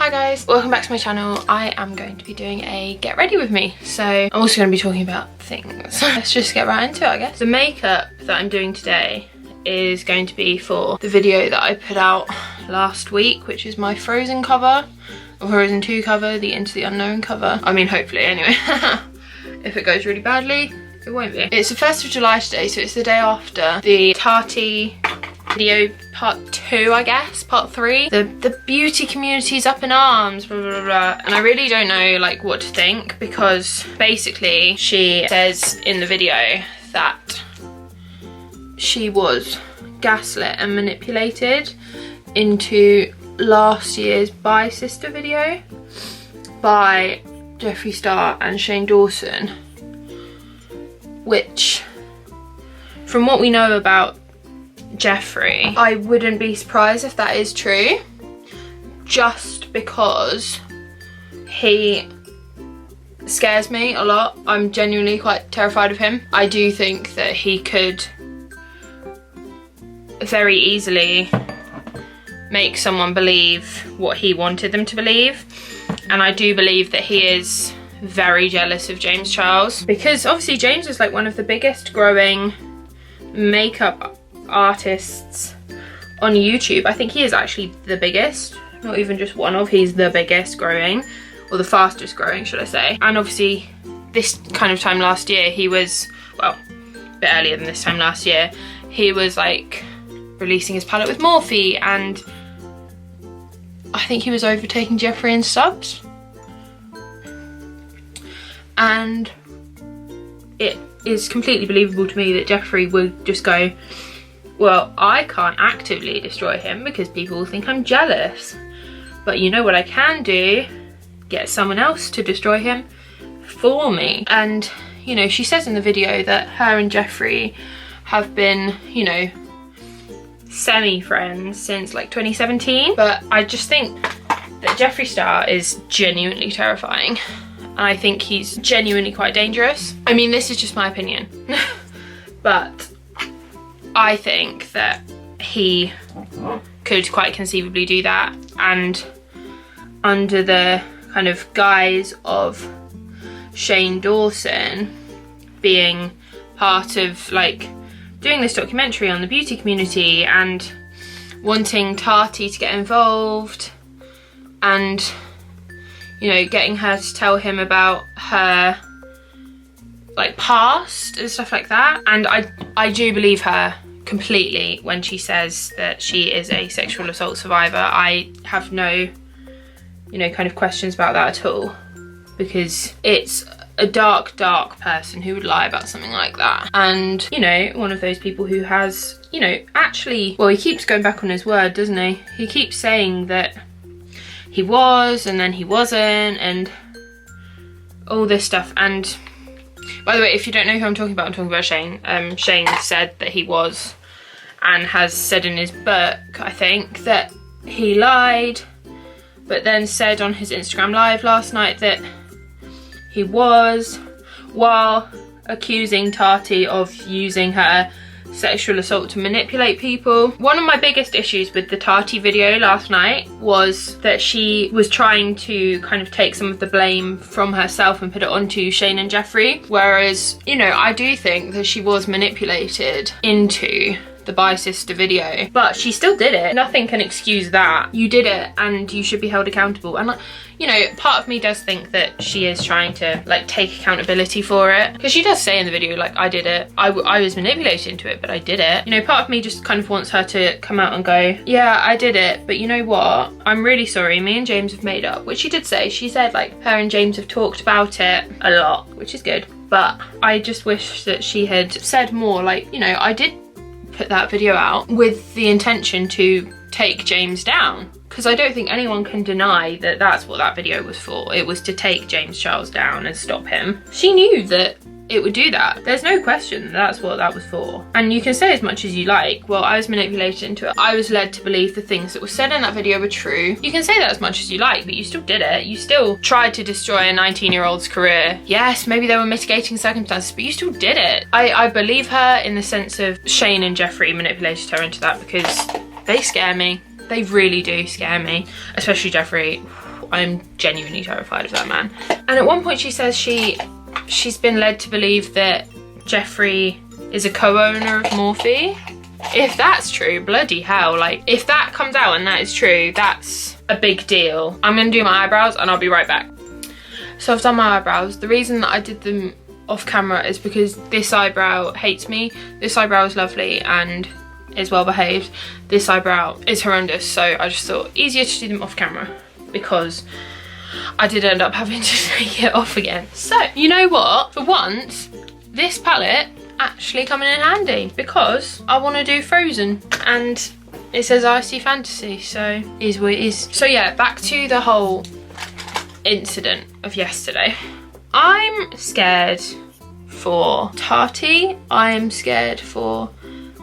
Hi guys, welcome back to my channel. I am going to be doing a get ready with me. So I'm also going to be talking about things. Let's just get right into it, I guess. The makeup that I'm doing today is going to be for the video that I put out last week, which is my Frozen cover, or Frozen 2 cover, the Into the Unknown cover. I mean, hopefully anyway. If it goes really badly, it won't be. It's the 1st of July today, so it's the day after the Tati video part 2, I guess, part 3. The beauty community's up in arms, blah, blah, blah. And I really don't know like what to think, because basically she says in the video that she was gaslit and manipulated into last year's Bye Sister video by Jeffree Star and Shane Dawson, which, from what we know about Jeffree, I wouldn't be surprised if that is true, just because he scares me a lot. I'm genuinely quite terrified of him. I do think that he could very easily make someone believe what he wanted them to believe, and I do believe that he is very jealous of James Charles, because obviously James is like one of the biggest growing makeup artists on YouTube. I think he is actually the biggest, not even just one of, he's the biggest growing, or the fastest growing, should I say. And obviously this kind of time last year, he was, well, a bit earlier than this time last year, he was like releasing his palette with Morphe, and I think he was overtaking Jeffree in subs. And it is completely believable to me that Jeffree would just go, well, I can't actively destroy him because people will think I'm jealous, but you know what I can do? Get someone else to destroy him for me. And, you know, she says in the video that her and Jeffree have been, you know, semi-friends since like 2017. But I just think that Jeffree Star is genuinely terrifying. And I think he's genuinely quite dangerous. I mean, this is just my opinion. But I think that he could quite conceivably do that, and under the kind of guise of Shane Dawson being part of like doing this documentary on the beauty community and wanting Tati to get involved, and, you know, getting her to tell him about her like past and stuff like that. And I do believe her completely when she says that she is a sexual assault survivor. I have no, you know, kind of questions about that at all, because it's a dark person who would lie about something like that. And, you know, one of those people who has, you know, actually, well, he keeps going back on his word, doesn't he? He keeps saying that he was and then he wasn't, and all this stuff. And by the way, if you don't know who I'm talking about Shane. Shane said that he was, and has said in his book, I think, that he lied, but then said on his Instagram live last night that he was, while accusing Tati of using her sexual assault to manipulate people. One of my biggest issues with the Tati video last night was that she was trying to kind of take some of the blame from herself and put it onto Shane and Jeffree, whereas, you know, I do think that she was manipulated into the Bye Sister video, but she still did it. Nothing can excuse that. You did it and you should be held accountable. And, you know, part of me does think that she is trying to like take accountability for it, because she does say in the video like, I did it, I was manipulated into it, but I did it. You know, part of me just kind of wants her to come out and go, yeah, I did it, but you know what, I'm really sorry, me and James have made up. Which she did say. She said like her and James have talked about it a lot, which is good, but I just wish that she had said more, like, you know, I did put that video out with the intention to take James down, because I don't think anyone can deny that that's what that video was for. It was to take James Charles down and stop him. She knew that it would do that. There's no question that's what that was for. And you can say as much as you like, well, I was manipulated into it. I was led to believe the things that were said in that video were true. You can say that as much as you like, but you still did it. You still tried to destroy a 19-year-old's career. Yes, maybe there were mitigating circumstances, but you still did it. I believe her in the sense of Shane and Jeffree manipulated her into that, because they scare me. They really do scare me, especially Jeffree. I'm genuinely terrified of that man. And at one point she says she's been led to believe that Jeffree is a co-owner of Morphe. If that's true, bloody hell, like if that comes out and that is true, that's a big deal. I'm gonna do my eyebrows and I'll be right back. So I've done my eyebrows. The reason that I did them off camera is because this eyebrow hates me. This eyebrow is lovely and is well behaved. This eyebrow is horrendous, so I just thought easier to do them off camera because I did end up having to take it off again. So you know what, for once this palette actually coming in handy because I want to do Frozen and it says Icy Fantasy, so is what it is. So yeah, back to the whole incident of yesterday. I'm scared for Tati. I am scared for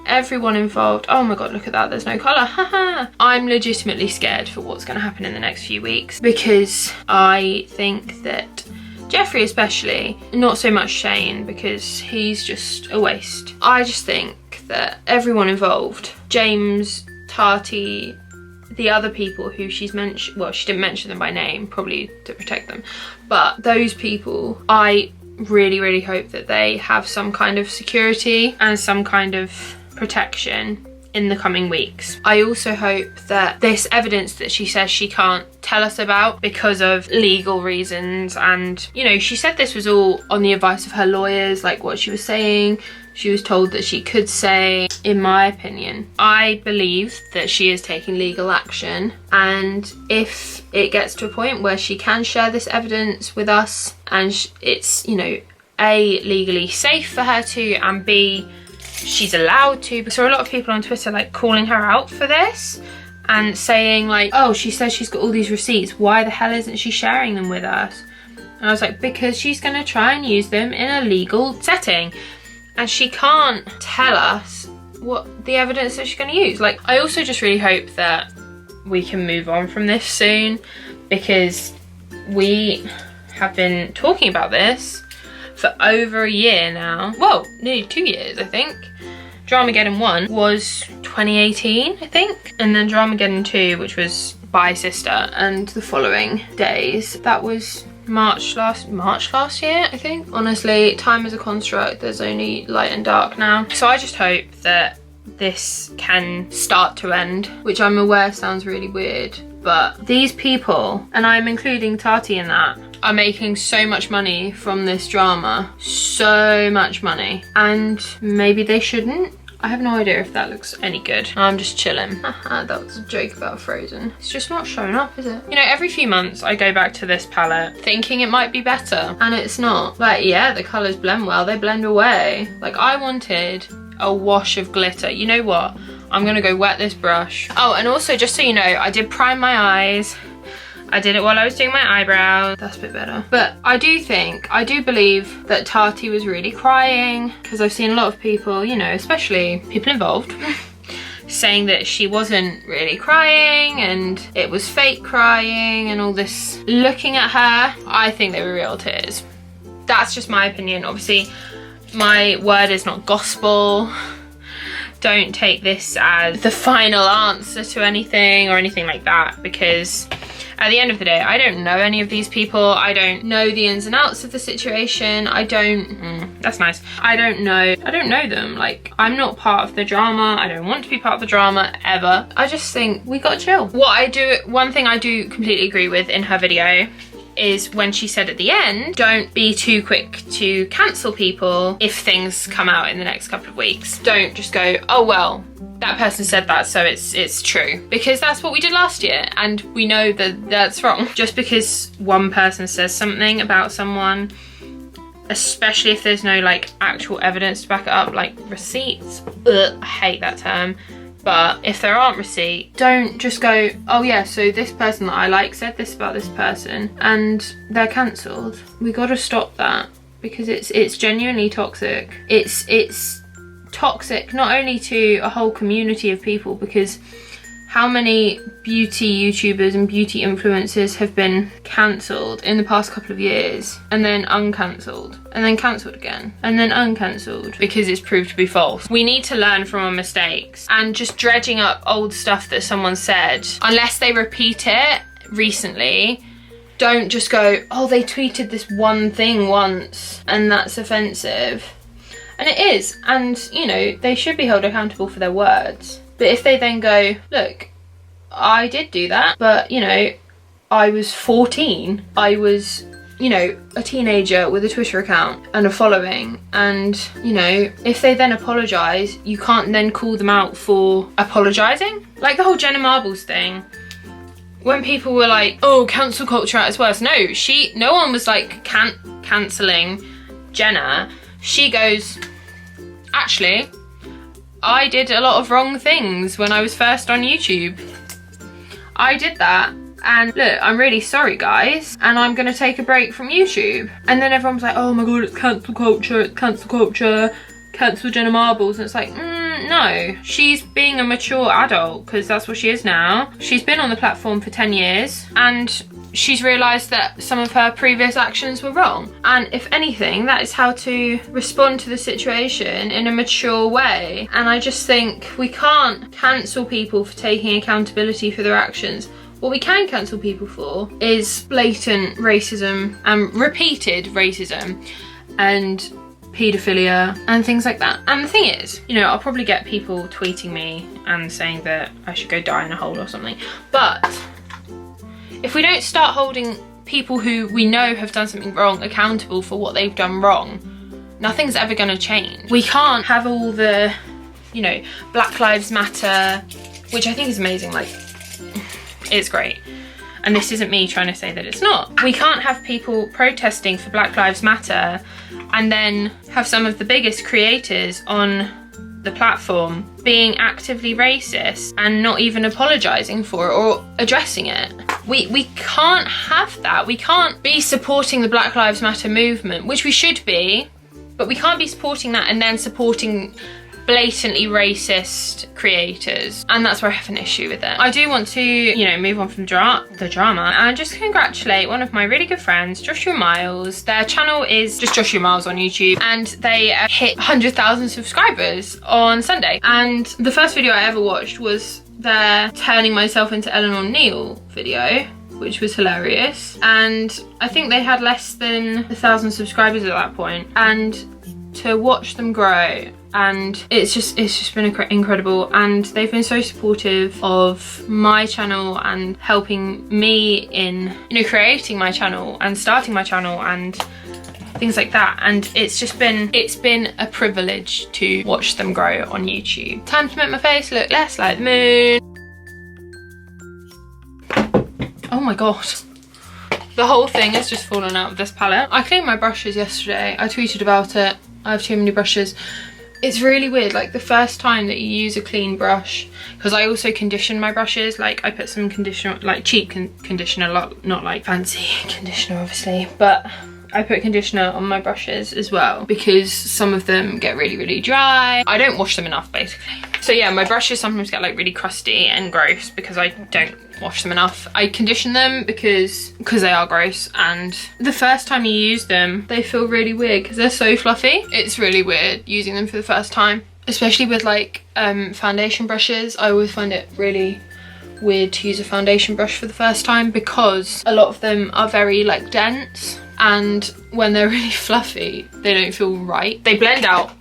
everyone involved. Oh my god, look at that, there's no colour. Haha. I'm legitimately scared for what's going to happen in the next few weeks because I think that Jeffree especially, not so much Shane because he's just a waste. I just think that everyone involved, James, Tati, the other people who she's mentioned, well, she didn't mention them by name, probably to protect them, but those people, I really hope that they have some kind of security and some kind of protection in the coming weeks. I also hope that this evidence that she says she can't tell us about because of legal reasons, and you know, she said this was all on the advice of her lawyers, like what she was saying, she was told that she could say. In my opinion, I believe that she is taking legal action, and if it gets to a point where she can share this evidence with us and it's, you know, A, legally safe for her to, and B, she's allowed to. Because there are a lot of people on Twitter like calling her out for this and saying like, oh, she says she's got all these receipts, why the hell isn't she sharing them with us? And I was like, because she's going to try and use them in a legal setting and she can't tell us what the evidence that she's going to use. Like, I also just really hope that we can move on from this soon because we have been talking about this for over a year now. Well, nearly 2 years, I think. Dramageddon 1 was 2018, I think. And then Dramageddon 2, which was Bye Sister, and the following days. That was March last year, I think. Honestly, time is a construct. There's only light and dark now. So I just hope that this can start to end, which I'm aware sounds really weird, but these people, and I'm including Tati in that, are making so much money from this drama. So much money. And maybe they shouldn't. I have no idea if that looks any good. I'm just chilling. That was a joke about Frozen. It's just not showing up, is it? You know, every few months I go back to this palette thinking it might be better, and it's not. Like, yeah, the colours blend well, they blend away. Like, I wanted a wash of glitter. You know what? I'm gonna go wet this brush. Oh, and also, just so you know, I did prime my eyes. I did it while I was doing my eyebrows. That's a bit better. But I do believe that Tati was really crying, because I've seen a lot of people, you know, especially people involved, saying that she wasn't really crying and it was fake crying and all this. Looking at her, I think they were real tears. That's just my opinion. Obviously, my word is not gospel. Don't take this as the final answer to anything or anything like that, because at the end of the day, I don't know any of these people. I don't know the ins and outs of the situation. I don't, that's nice. I don't know them. Like, I'm not part of the drama. I don't want to be part of the drama ever. I just think we gotta chill. One thing I do completely agree with in her video is when she said at the end, don't be too quick to cancel people if things come out in the next couple of weeks. Don't just go, oh well, that person said that, so it's true. Because that's what we did last year, and we know that that's wrong. Just because one person says something about someone, especially if there's no like actual evidence to back it up, like receipts, I hate that term. But if there aren't receipts, don't just go, oh yeah, so this person that I like said this about this person and they're cancelled. We gotta stop that, because it's genuinely toxic. It's toxic not only to a whole community of people, because how many beauty YouTubers and beauty influencers have been cancelled in the past couple of years and then uncancelled and then cancelled again and then uncancelled because it's proved to be false. We need to learn from our mistakes, and just dredging up old stuff that someone said, unless they repeat it recently, don't just go, oh, they tweeted this one thing once and that's offensive. And it is, and you know, they should be held accountable for their words. But if they then go, look, I did do that, but you know, I was 14, I was, you know, a teenager with a Twitter account and a following, and you know, if they then apologise, you can't then call them out for apologising. Like the whole Jenna Marbles thing, when people were like, oh, cancel culture at its worst. No one was like cancelling Jenna. She goes, actually, I did a lot of wrong things when I was first on YouTube. I did that, and look, I'm really sorry guys, and I'm gonna take a break from YouTube. And then everyone's like, oh my god, it's cancel culture, cancel Jenna Marbles. And it's like, no, she's being a mature adult, because that's what she is now. She's been on the platform for 10 years, and she's realised that some of her previous actions were wrong. And if anything, that is how to respond to the situation in a mature way. And I just think we can't cancel people for taking accountability for their actions. What we can cancel people for is blatant racism and repeated racism and paedophilia and things like that. And the thing is, you know, I'll probably get people tweeting me and saying that I should go die in a hole or something, but if we don't start holding people who we know have done something wrong accountable for what they've done wrong, nothing's ever going to change. We can't have all the, you know, Black Lives Matter, which I think is amazing, like, it's great. And this isn't me trying to say that it's not. We can't have people protesting for Black Lives Matter and then have some of the biggest creators on the platform being actively racist and not even apologising for it or addressing it. We can't have that. We can't be supporting the Black Lives Matter movement, which we should be, but we can't be supporting that and then supporting blatantly racist creators, and that's where I have an issue with it. I do want to, you know, move on from the drama and just congratulate one of my really good friends, Joshua Miles. Their channel is just Joshua Miles on YouTube, and they hit 100,000 subscribers on Sunday. And the first video I ever watched was their turning myself into Eleanor Neal video, which was hilarious. And I think they had less than 1,000 subscribers at that point. And to watch them grow, and it's just been incredible, and they've been so supportive of my channel and helping me in, you know, creating my channel and starting my channel and things like that. And it's been a privilege to watch them grow on YouTube. Time to make my face look less like the moon. Oh my god, the whole thing has just fallen out of this palette. I cleaned my brushes yesterday. I tweeted about it. I have too many brushes. It's really weird, like the first time that you use a clean brush, because I also condition my brushes, like I put some conditioner, like cheap conditioner, not like fancy conditioner obviously, but I put conditioner on my brushes as well because some of them get really, really dry. I don't wash them enough basically. So yeah, my brushes sometimes get like really crusty and gross because I don't wash them enough. I condition them because they are gross, and the first time you use them they feel really weird because they're so fluffy. It's really weird using them for the first time, especially with like foundation brushes. I always find it really weird to use a foundation brush for the first time because a lot of them are very like dense, and when they're really fluffy they don't feel right. They blend out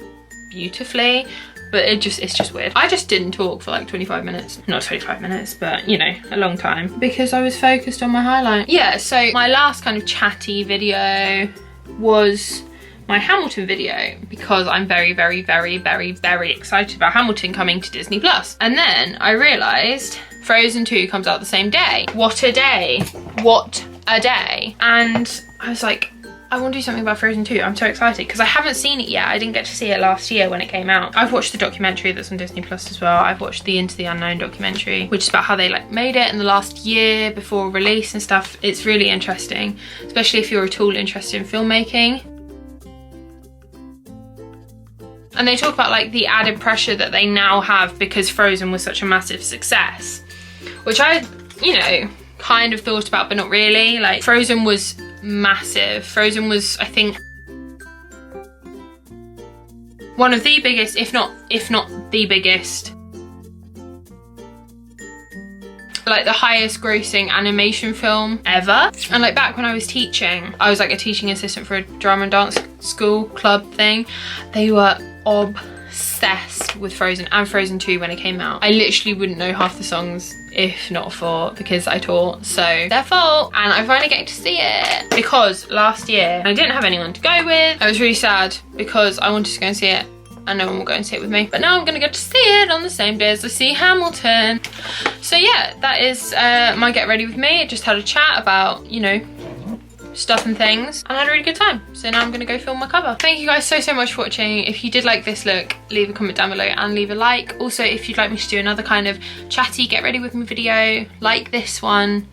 beautifully, but it's just weird. I just didn't talk for like 25 minutes. Not 25 minutes, but you know, a long time, because I was focused on my highlight. Yeah, so my last kind of chatty video was my Hamilton video, because I'm very, very, very, very, very excited about Hamilton coming to Disney+. And then I realised Frozen 2 comes out the same day. What a day. What a day. And I was like, I want to do something about Frozen 2. I'm so excited because I haven't seen it yet. I didn't get to see it last year when it came out. I've watched the documentary that's on Disney Plus as well. I've watched the Into the Unknown documentary, which is about how they like made it in the last year before release and stuff. It's really interesting, especially if you're at all interested in filmmaking. And they talk about like the added pressure that they now have because Frozen was such a massive success, which I, you know, kind of thought about, but not really. Like Frozen was massive. Frozen was, I think, one of the biggest, if not the biggest, like the highest grossing animation film ever. And like back when I was teaching, I was like a teaching assistant for a drama and dance school club thing. They were obsessed with Frozen and Frozen 2 when it came out. I literally wouldn't know half the songs if not for because I taught, so their fault. And I'm finally getting to see it because last year I didn't have anyone to go with. I was really sad because I wanted to go and see it and no one will go and see it with me, but now I'm gonna go to see it on the same day as I see Hamilton. So yeah, that is my get ready with me. I just had a chat about, you know, stuff and things and I had a really good time. So now I'm gonna go film my cover. Thank you guys so much for watching. If you did like this look, leave a comment down below and leave a like. Also, if you'd like me to do another kind of chatty get ready with me video like this one,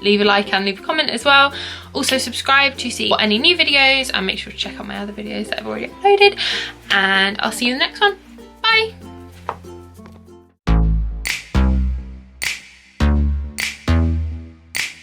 leave a like and leave a comment as well. Also subscribe to see any new videos and make sure to check out my other videos that I've already uploaded, and I'll see you in the next one.